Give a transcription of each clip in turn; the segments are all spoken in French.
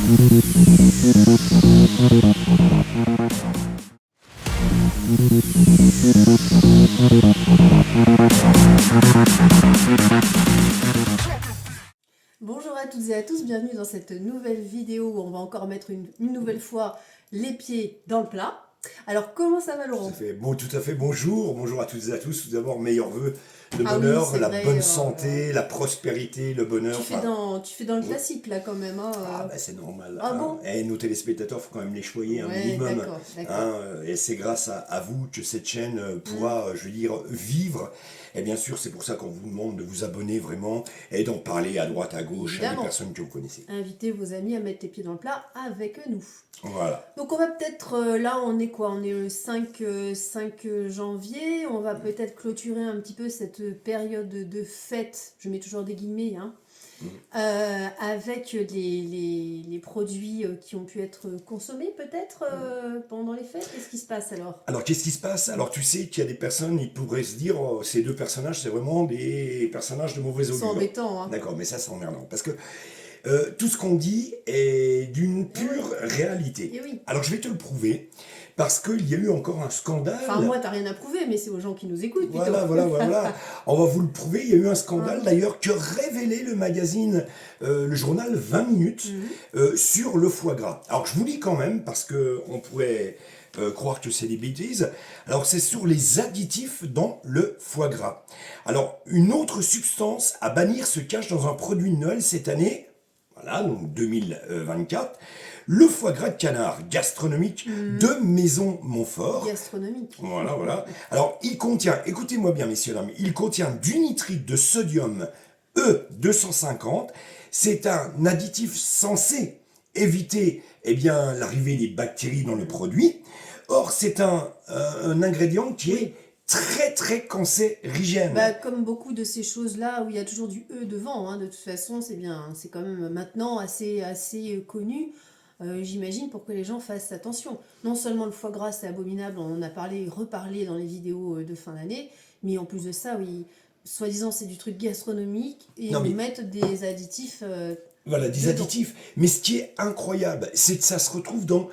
Bonjour à toutes et à tous, bienvenue dans cette nouvelle vidéo où on va encore mettre une nouvelle fois les pieds dans le plat. Alors comment ça va Laurent? Tout à fait, bonjour à toutes et à tous. Tout d'abord, meilleurs vœux de Ah oui, bonheur, c'est la vrai, bonne santé, la prospérité, le bonheur. Tu fais dans le classique là quand même. Hein, C'est normal. Ah bon? Et nos téléspectateurs, il faut quand même les choyer un Ouais, minimum. d'accord. Et c'est grâce à vous que cette chaîne pourra, je veux dire, vivre. Et bien sûr, c'est pour ça qu'on vous demande de vous abonner vraiment et d'en parler à droite, à gauche, à des Évidemment. personnes que vous connaissez. Invitez vos amis à mettre les pieds dans le plat avec nous. Voilà. Donc on va peut-être, là on est quoi? On est le 5 janvier, on va peut-être clôturer un petit peu cette période de fête, je mets toujours des guillemets, hein, avec les produits qui ont pu être consommés peut-être pendant les fêtes. Qu'est-ce qui se passe alors? Alors, qu'est-ce qui se passe? Alors, tu sais qu'il y a des personnes, ils pourraient se dire, oh, ces deux personnages, c'est vraiment des personnages de mauvais C'est augure. embêtant, hein. D'accord, mais ça, c'est emmerdant. Parce que tout ce qu'on dit est d'une pure réalité. Et oui. Alors, je vais te le prouver, parce qu'il y a eu encore un scandale. Enfin, moi, t'as rien à prouver, mais c'est aux gens qui nous écoutent, plutôt. Voilà. On va vous le prouver. Il y a eu un scandale, d'ailleurs, que révélait le magazine, le journal 20 minutes, sur le foie gras. Alors, je vous lis quand même, parce qu'on pourrait croire que c'est des bêtises. Alors, c'est sur les additifs dans le foie gras. Alors, une autre substance à bannir se cache dans un produit de Noël cette année. Voilà, donc 2024, le foie gras de canard gastronomique de Maison Montfort. Gastronomique. Voilà. Alors, il contient, écoutez-moi bien, messieurs, dames, il contient du nitrite de sodium E250. C'est un additif censé éviter l'arrivée des bactéries dans le produit. Or, c'est un ingrédient qui est très cancérigène. Comme beaucoup de ces choses-là où il y a toujours du E devant, hein, de toute façon, c'est quand même maintenant assez connu, j'imagine, pour que les gens fassent attention. Non seulement le foie gras, c'est abominable, on en a reparlé dans les vidéos de fin d'année, mais en plus de ça, oui, soi-disant c'est du truc gastronomique, et ils mettent des additifs... Voilà, des additifs. Mais ce qui est incroyable, c'est que ça se retrouve dans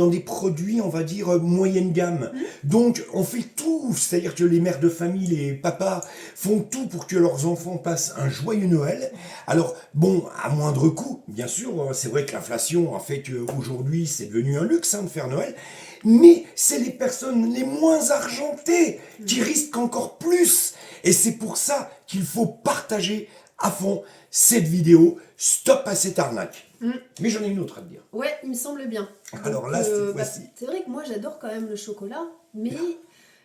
des produits, on va dire, moyenne gamme. Donc, on fait tout. C'est-à-dire que les mères de famille, les papas font tout pour que leurs enfants passent un joyeux Noël. Alors, bon, à moindre coût, bien sûr. C'est vrai que l'inflation a fait qu'aujourd'hui, c'est devenu un luxe de faire Noël. Mais c'est les personnes les moins argentées qui risquent encore plus. Et c'est pour ça qu'il faut partager à fond cette vidéo. Stop à cette arnaque. Mais j'en ai une autre à te dire. Ouais, il me semble bien. Alors donc, là, cette fois-ci. C'est vrai que moi j'adore quand même le chocolat, mais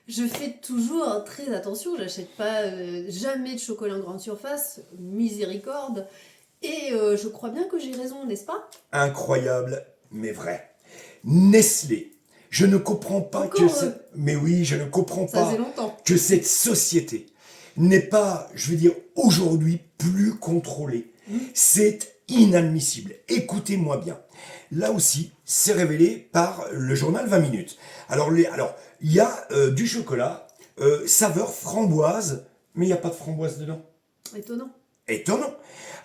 je fais toujours très attention. J'achète pas jamais de chocolat en grande surface, miséricorde. Et je crois bien que j'ai raison, n'est-ce pas? Incroyable, mais vrai. Nestlé. Je ne comprends pas Mais oui, je ne comprends Ça pas faisait longtemps. que cette société n'est pas, je veux dire, aujourd'hui plus contrôlée. C'est inadmissible. Écoutez-moi bien. Là aussi, c'est révélé par le journal 20 minutes. Alors, il y a du chocolat, saveur framboise, mais il n'y a pas de framboise dedans. Étonnant.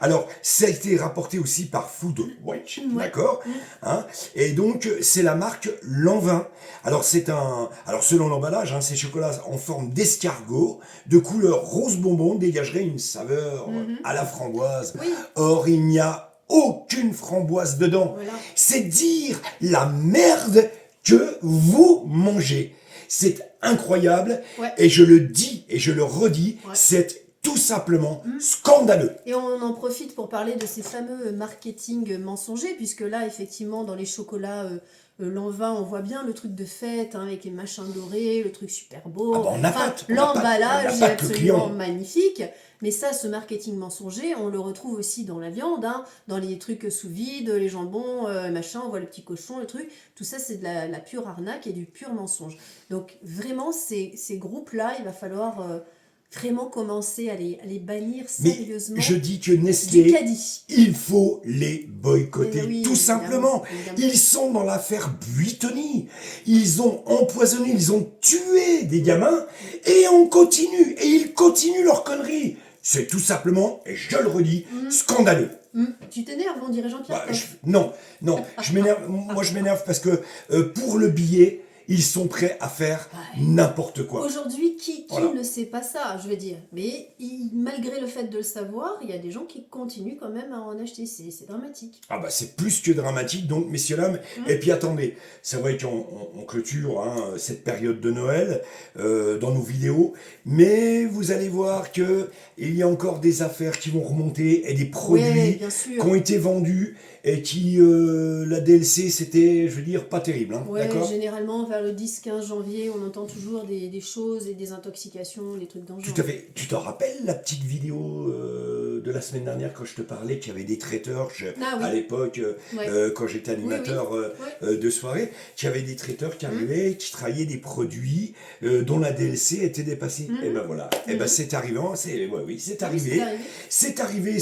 Alors, ça a été rapporté aussi par Food Watch, d'accord, hein, et donc, c'est la marque Lanvin. Alors, selon l'emballage, ces chocolats en forme d'escargot, de couleur rose bonbon, dégageraient une saveur à la framboise. Or, il n'y a aucune framboise dedans. Voilà. C'est dire la merde que vous mangez. C'est incroyable, et je le dis et je le redis, c'est tout simplement scandaleux. Et on en profite pour parler de ces fameux marketing mensongers, puisque là, effectivement, dans les chocolats Lanvin, on voit bien le truc de fête, hein, avec les machins dorés, le truc super beau. L'emballage est absolument magnifique. Mais ça, ce marketing mensonger, on le retrouve aussi dans la viande, hein, dans les trucs sous vide, les jambons, machin, on voit le petit cochon, le truc. Tout ça, c'est de la pure arnaque et du pur mensonge. Donc, vraiment, ces groupes-là, il va falloir... vraiment commencer à les bannir sérieusement. Mais je dis que Nestlé, il faut les boycotter, tout simplement. Évidemment. Ils sont dans l'affaire Buitoni. Ils ont empoisonné, ils ont tué des gamins, et on continue, et ils continuent leur connerie. C'est tout simplement, et je le redis, scandaleux. Tu t'énerves, on dirait Jean-Pierre Coff. Non, je m'énerve. Moi, je m'énerve parce que pour le billet, ils sont prêts à faire n'importe quoi. Aujourd'hui, qui ne sait pas ça, je veux dire. Mais malgré le fait de le savoir, il y a des gens qui continuent quand même à en acheter. C'est dramatique. Ah bah c'est plus que dramatique, donc messieurs dames. Et puis attendez, c'est vrai qu'on clôture cette période de Noël dans nos vidéos, mais vous allez voir que il y a encore des affaires qui vont remonter et des produits qui ont été vendus et qui la DLC c'était, je veux dire, pas terrible, d'accord. Généralement vers le 10-15 janvier, on entend toujours des choses et des intoxications, des trucs dangereux. Tout à fait. Tu te rappelles la petite vidéo de la semaine dernière quand je te parlais qu'il y avait des traiteurs à l'époque, quand j'étais animateur de soirée, qu'il y avait des traiteurs qui arrivaient, qui traillaient des produits dont la DLC était dépassée. Et ben voilà. Et ben c'est arrivé. C'est arrivé. C'est arrivé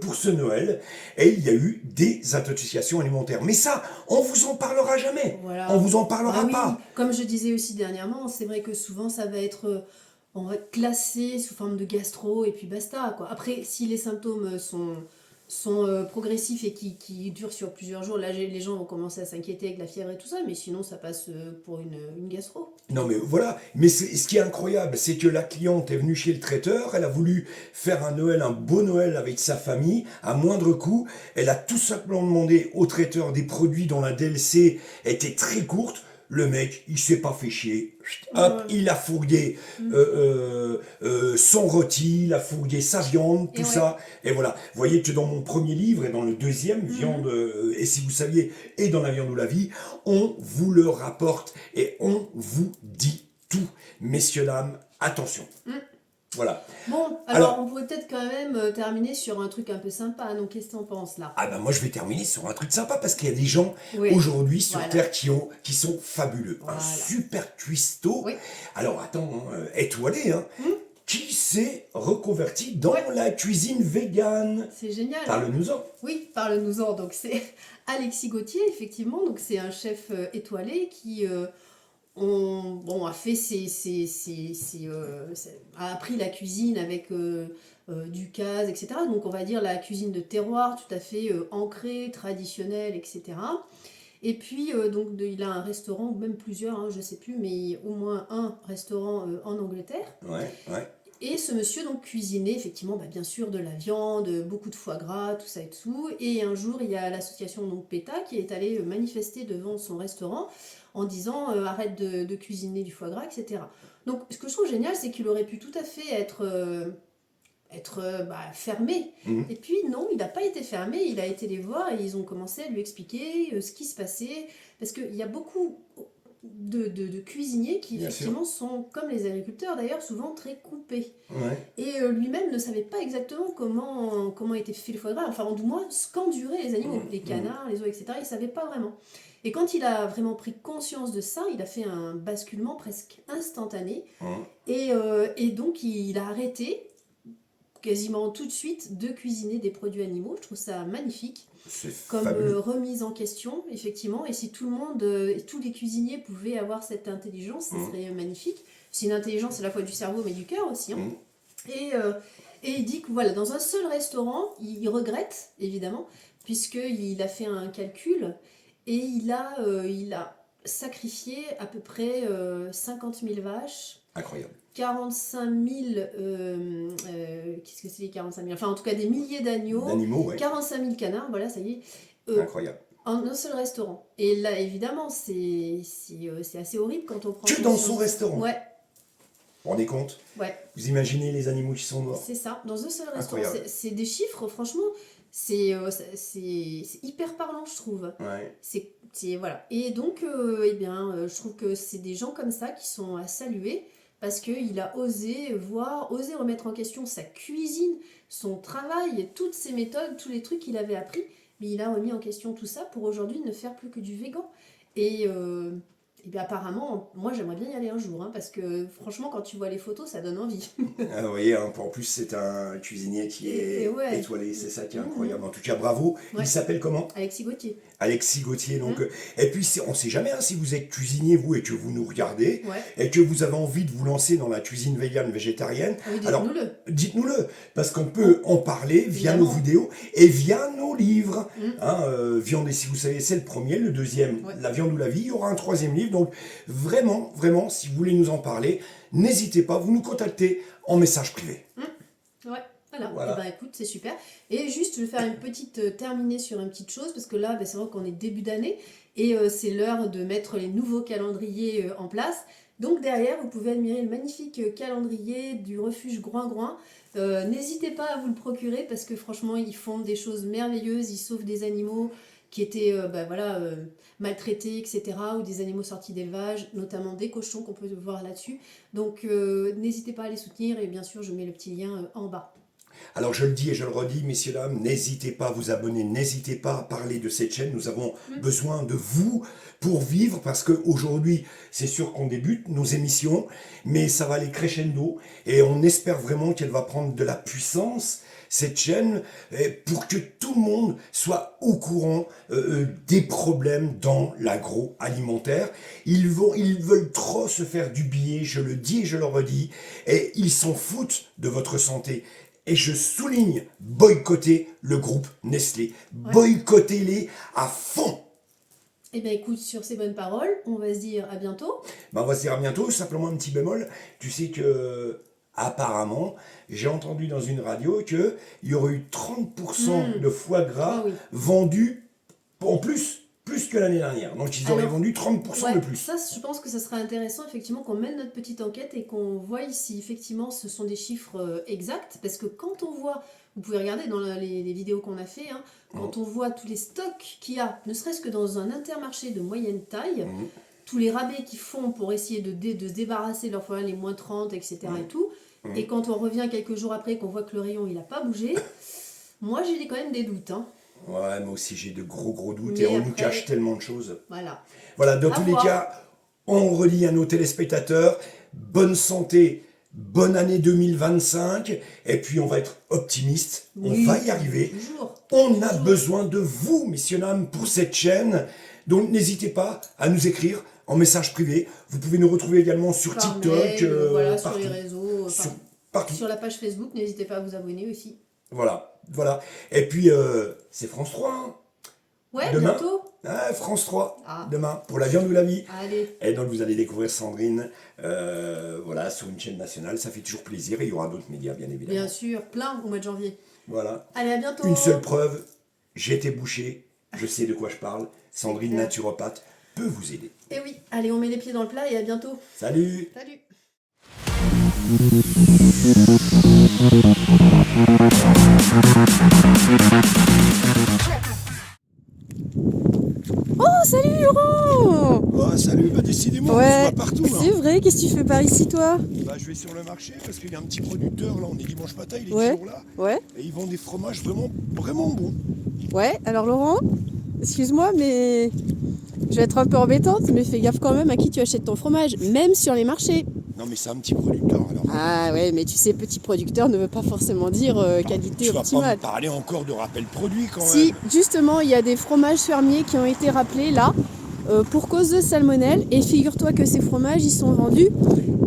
pour ce Noël. Et il y a eu des intoxications alimentaires. Mais ça, on vous en parlera jamais. Voilà. On vous en parlera pas. Comme je disais aussi dernièrement, c'est vrai que souvent ça va être on va classer sous forme de gastro et puis basta, quoi. Après, si les symptômes sont progressifs et qui durent sur plusieurs jours, là les gens vont commencer à s'inquiéter avec la fièvre et tout ça, mais sinon ça passe pour une gastro. Non mais voilà, mais ce qui est incroyable, c'est que la cliente est venue chez le traiteur, elle a voulu faire un beau Noël avec sa famille, à moindre coût, elle a tout simplement demandé au traiteur des produits dont la DLC était très courte. Le mec, il s'est pas fait chier. Hop, il a fourgué son rôti, il a fourgué sa viande, tout ça. Et voilà. Vous voyez que dans mon premier livre et dans le deuxième, Viande, et si vous saviez, et dans La viande ou la vie, on vous le rapporte et on vous dit tout. Messieurs, dames, attention. Voilà. Bon, alors on pourrait peut-être quand même terminer sur un truc un peu sympa, donc qu'est-ce que t'en penses là? Ah ben moi je vais terminer sur un truc sympa parce qu'il y a des gens aujourd'hui sur Terre qui sont fabuleux. Un super cuistot. Alors attends, étoilé, qui s'est reconverti dans la cuisine végane. C'est génial. Parle-nous-en. Oui, parle-nous-en. Donc c'est Alexis Gauthier, effectivement. Donc c'est un chef étoilé qui a fait a appris la cuisine avec du case, etc. Donc on va dire la cuisine de terroir, tout à fait ancrée, traditionnelle, etc. Et puis donc il a un restaurant, ou même plusieurs, je sais plus, mais au moins un restaurant en Angleterre. Et ce monsieur donc cuisinait effectivement bien sûr de la viande, beaucoup de foie gras, tout ça et tout. Et un jour il y a l'association donc PETA qui est allée manifester devant son restaurant en disant arrête de cuisiner du foie gras, etc. Donc ce que je trouve génial, c'est qu'il aurait pu tout à fait être fermé. Et puis non, il n'a pas été fermé, il a été les voir et ils ont commencé à lui expliquer ce qui se passait. Parce qu'il y a beaucoup de cuisiniers qui effectivement sont, comme les agriculteurs d'ailleurs, souvent très coupés. Et lui-même ne savait pas exactement comment était fait le foie gras, enfin du moins ce qu'enduraient les animaux, les canards, les oies, etc. Il ne savait pas vraiment. Et quand il a vraiment pris conscience de ça, il a fait un basculement presque instantané. Et donc il a arrêté quasiment tout de suite de cuisiner des produits animaux. Je trouve ça magnifique comme remise en question, effectivement. Et si tout le monde, tous les cuisiniers pouvaient avoir cette intelligence, ça serait magnifique. C'est une intelligence à la fois du cerveau mais du cœur aussi. Et il dit que voilà, dans un seul restaurant, il regrette évidemment, puisqu'il a fait un calcul et il a sacrifié à peu près 50 000 vaches. Incroyable. 45 000, qu'est-ce que c'est les 45 000? Enfin, en tout cas, des milliers d'agneaux. 45 000 canards, voilà, ça y est. Incroyable. En un seul restaurant. Et là, évidemment, c'est assez horrible quand on prend... Que dans son restaurant. Vous vous rendez compte? Vous imaginez les animaux qui sont morts? C'est ça, dans un seul restaurant. C'est des chiffres, franchement, c'est hyper parlant, je trouve. Voilà. Et donc, je trouve que c'est des gens comme ça qui sont à saluer. Parce qu'il a osé remettre en question sa cuisine, son travail, toutes ses méthodes, tous les trucs qu'il avait appris. Mais il a remis en question tout ça pour aujourd'hui ne faire plus que du végan. Et Et bien apparemment, moi j'aimerais bien y aller un jour, hein, parce que franchement, quand tu vois les photos, ça donne envie. Ah, vous voyez, hein, en plus, c'est un cuisinier qui est ouais. étoilé, c'est ça qui est incroyable. En tout cas, bravo. Ouais. Il s'appelle comment? Alexis Gauthier. Alexis Gauthier. Donc, et puis, on ne sait jamais hein, si vous êtes cuisinier, vous, et que vous nous regardez, et que vous avez envie de vous lancer dans la cuisine végane, végétarienne. Ah oui, dites-nous-le. Dites-nous-le, parce qu'on peut en parler via nos vidéos et via nos livres. Hein, Viande et si vous savez, c'est le premier. Le deuxième, La viande ou la vie. Il y aura un troisième livre. Donc, vraiment, vraiment, si vous voulez nous en parler, n'hésitez pas, vous nous contactez en message privé. Ouais, voilà. Et ben écoute, c'est super. Et juste, je vais faire une petite terminer sur une petite chose, parce que là, c'est vrai qu'on est début d'année, et c'est l'heure de mettre les nouveaux calendriers en place. Donc derrière, vous pouvez admirer le magnifique calendrier du refuge Groin-Groin. N'hésitez pas à vous le procurer, parce que franchement, ils font des choses merveilleuses, ils sauvent des animaux qui étaient maltraités, etc., ou des animaux sortis d'élevage, notamment des cochons qu'on peut voir là-dessus. Donc n'hésitez pas à les soutenir, et bien sûr je mets le petit lien en bas. Alors je le dis et je le redis, messieurs, dames, n'hésitez pas à vous abonner, n'hésitez pas à parler de cette chaîne, nous avons besoin de vous pour vivre, parce qu'aujourd'hui, c'est sûr qu'on débute nos émissions, mais ça va aller crescendo, et on espère vraiment qu'elle va prendre de la puissance, cette chaîne, pour que tout le monde soit au courant des problèmes dans l'agroalimentaire. Ils veulent trop se faire du billet, je le dis et je le redis, et ils s'en foutent de votre santé. Et je souligne, boycotter le groupe Nestlé. Boycottez-les à fond. Eh bien écoute, sur ces bonnes paroles, on va se dire à bientôt. On va se dire à bientôt, simplement un petit bémol. Tu sais que, apparemment, j'ai entendu dans une radio qu'il y aurait eu 30% de foie gras vendus en plus que l'année dernière. Donc ils auraient vendu 30% de plus. Ça, je pense que ça serait intéressant effectivement qu'on mène notre petite enquête et qu'on voie si effectivement ce sont des chiffres exacts. Parce que quand on voit, vous pouvez regarder dans les vidéos qu'on a fait, hein, quand on voit tous les stocks qu'il y a, ne serait-ce que dans un Intermarché de moyenne taille, tous les rabais qu'ils font pour essayer de se débarrasser de leurs foie, les moins 30, etc. et tout, et quand on revient quelques jours après qu'on voit que le rayon il n'a pas bougé, moi j'ai quand même des doutes. Hein. Ouais, moi aussi j'ai de gros doutes, et on nous cache tellement de choses. Voilà, dans tous les cas, on redit à nos téléspectateurs, bonne santé, bonne année 2025, et puis on va être optimiste, on va y arriver. On a besoin de vous, messieurs, dames, pour cette chaîne, donc n'hésitez pas à nous écrire en message privé. Vous pouvez nous retrouver également sur TikTok, sur les réseaux, sur la page Facebook, n'hésitez pas à vous abonner aussi. Voilà. Et puis, c'est France 3. Hein. Ouais, demain, bientôt. France 3, demain, pour la viande ou la vie. Allez. Et donc, vous allez découvrir Sandrine, sur une chaîne nationale. Ça fait toujours plaisir. Et il y aura d'autres médias, bien évidemment. Bien sûr, plein au mois de janvier. Voilà. Allez, à bientôt. Une seule preuve, j'ai été bouché. Je sais de quoi je parle. Sandrine, naturopathe, peut vous aider. Et oui, allez, on met les pieds dans le plat et à bientôt. Salut. Salut. Oh, salut Laurent! Oh, salut, décidément, on se voit partout. C'est vrai, qu'est-ce que tu fais par ici, toi? Je vais sur le marché parce qu'il y a un petit producteur, là, on est dimanche matin, il est toujours là. Ouais. Et ils vendent des fromages vraiment bons. Ouais, alors Laurent, excuse-moi, mais je vais être un peu embêtante, mais fais gaffe quand même à qui tu achètes ton fromage, même sur les marchés. Non, mais c'est un petit producteur, alors. Ah ouais, mais tu sais, petit producteur ne veut pas forcément dire qualité optimale. Tu vas pas me parler encore de rappel produit, quand même. Si, justement, il y a des fromages fermiers qui ont été rappelés, là, pour cause de salmonelle. Et figure-toi que ces fromages, ils sont vendus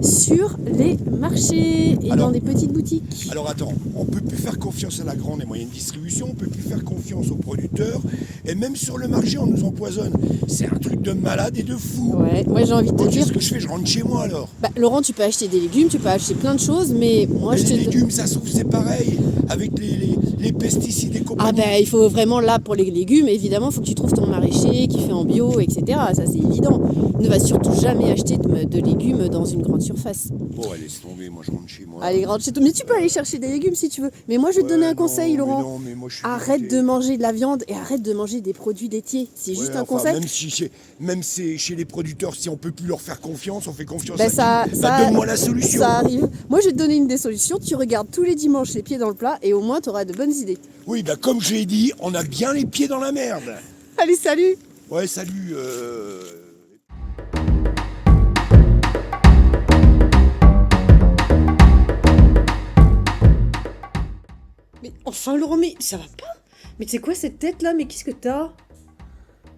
sur les marchés et dans des petites boutiques. Alors attends, on peut plus faire confiance à la grande et moyenne distribution, on peut plus faire confiance aux producteurs, et même sur le marché, on nous empoisonne. C'est un truc de malade et de fou. Ouais, moi j'ai envie de te dire... Qu'est-ce que je fais? Je rentre chez moi, alors. Laurent, tu peux acheter des légumes, tu peux acheter plein de choses, mais moi les légumes, ça se trouve, c'est pareil, avec les pesticides et compagnie. Il faut vraiment, là, pour les légumes, évidemment, il faut que tu trouves ton maraîcher qui fait en bio, etc. Ça, c'est évident. Ne va surtout jamais acheter de légumes dans une grande surface. Bon, laisse tomber, moi je rentre chez moi. Allez, rentre chez toi. Mais tu peux aller chercher des légumes si tu veux. Mais moi, je vais te donner un conseil, Laurent. Mais moi, arrête de manger de la viande et arrête de manger des produits laitiers. C'est juste un conseil. Même si chez les producteurs, si on peut plus leur faire confiance, on fait confiance à qui? Donne-moi la solution. Ça arrive. Moi, je vais te donner une des solutions. Tu regardes tous les dimanches les pieds dans le plat et au moins, tu auras de bonnes idées. Oui, comme je l'ai dit, on a bien les pieds dans la merde. Allez, salut. Ouais, salut. Enfin, Laurent, mais ça va pas? Mais tu sais quoi, cette tête-là? Mais qu'est-ce que t'as?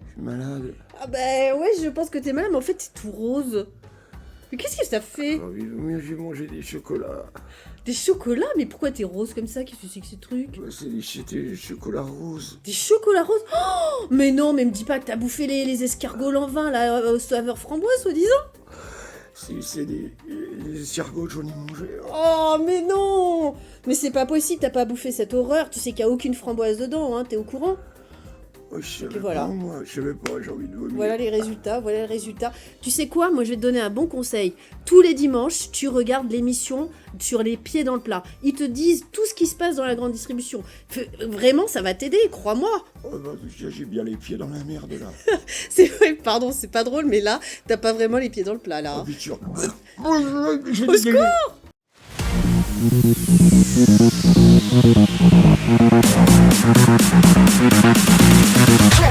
Je suis malade. Ah bah ouais, je pense que t'es malade, mais en fait, t'es tout rose. Mais qu'est-ce que ça fait? J'ai envie de vomir, j'ai mangé des chocolats. Des chocolats? Mais pourquoi t'es rose comme ça? Qu'est-ce que c'est que ces trucs? C'était des chocolats roses. Des chocolats roses? Oh, mais non, mais me dis pas que t'as bouffé les escargots en vin, là, au saveur framboise, soi-disant? C'est des escargots, j'en ai mangé. Oh, mais non! Mais c'est pas possible, t'as pas bouffé cette horreur. Tu sais qu'il y a aucune framboise dedans, hein, t'es au courant? Oh, je savais voilà. pas, moi, je savais pas, j'ai envie de vomir. Voilà les résultats, voilà les résultats. Tu sais quoi? Moi, je vais te donner un bon conseil. Tous les dimanches, tu regardes l'émission sur les pieds dans le plat. Ils te disent tout ce qui se passe dans la grande distribution. Vraiment, ça va t'aider, crois-moi. Oh, bah, j'ai bien les pieds dans la merde, là. C'est vrai, pardon, c'est pas drôle, mais là, t'as pas vraiment les pieds dans le plat, là. Oh, bien sûr. Au secours! Hey!